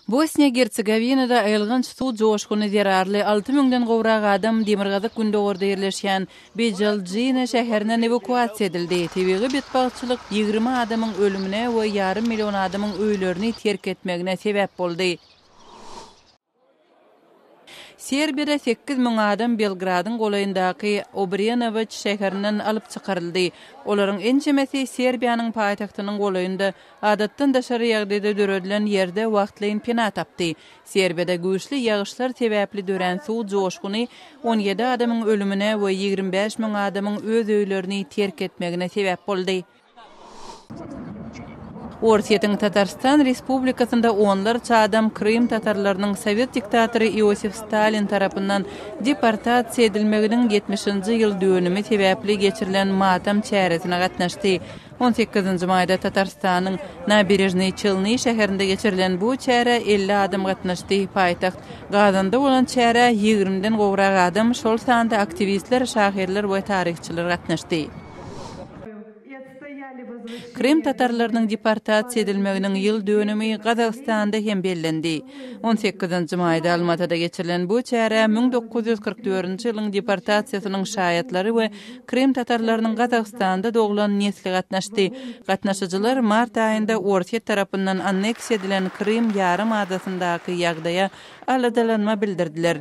Bosnia-Herzegovinada aylgınç suw joşguny zerarly 6000-den gowrak adam Demirgazyk gündogorda ýerleşýän Bejalcina şäherinden evakuasiýa edildi. Tebigi betbagçylyk 20 adamyň ölümine we ýarym million adamyň öýlerini terk etmegine sebäp boldy. Serbiyada 8000 adam Belgradyn golaýyndaky Obrenović şäherinden alyp çykaryldy. Olaryň en çemesi Serbiýanyň paýtagtynyň golaýynda adatdan daşary ýagdaýda döredilen ýerde wagtlaýyn pena tapdy. Serbiýada güýçli ýagyşlar sebäpli dören suw joşguny 17 adamyň ölümine we 25 000 adamyň öz öýlerini terk etmegine sebäp boldy. Ortiýetiň Tatarstan Respublikasynda onlarça adam Krym tatarlarynyň Sowet diktatory Iosif Stalin tarapyndan deportasiýa edilmeginiň 70-nji ýyl dönümi sebäpli geçirilen matam çäresine gatnaşdy. 18-nji maýda Tatarstanyň Naberejny Chelny şäherinde geçirilen bu çäre 50 adam gatnaşdy. Paýtagt Gazanda bolan çäre 20-den gowrak adam, şol sanda aktivistler, şahirler we taryhçylar gatnaşdy. Krym tatarlarynyň deportasiýa edilmeginiň ýyl dönümi Gazagstanda hem bellendi. 18-nji maýda Almatada geçirilen bu çäre 1944-nji ýylyň deportasiýasynyň şaýatlary we Krym tatarlarynyň Gazagstanda doglan nesli gatnaşdy. Gatnaşyjylar mart aýynda Ortiýet tarapyndan anneksiýa edilen Krym ýarym adasyndaky ýagdaýa aladalanma bildirdiler.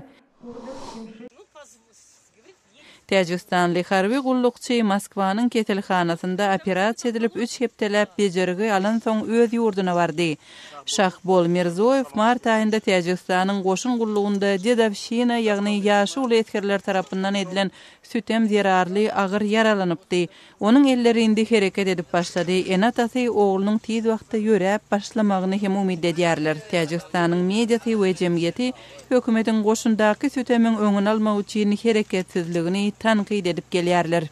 Täjikstanly harby gullukçy Moskwanyň ketelhanasynda operasiýa edilip 3 hepdelep bejerigi alan soň öz ýurduna bardy. Şahbol Mirzoev mart aýynda Täjikstanyň goşun gullugynda Dedawşina ýagny ýaşy uly etkerler tarapyndan edilen sütem zerarly agyr yaralanypdy. Onuň elleri indi hereket edip başlady. Enatasy oglunyň tiz wagtda ýöräp başlamagyny hem umid edýärler. Täjikstanyň mediasy we jemgyýeti hökümetiň goşundaky sütemiň öňüni almak üçin hereketsizligini tanqid edip gelýärler.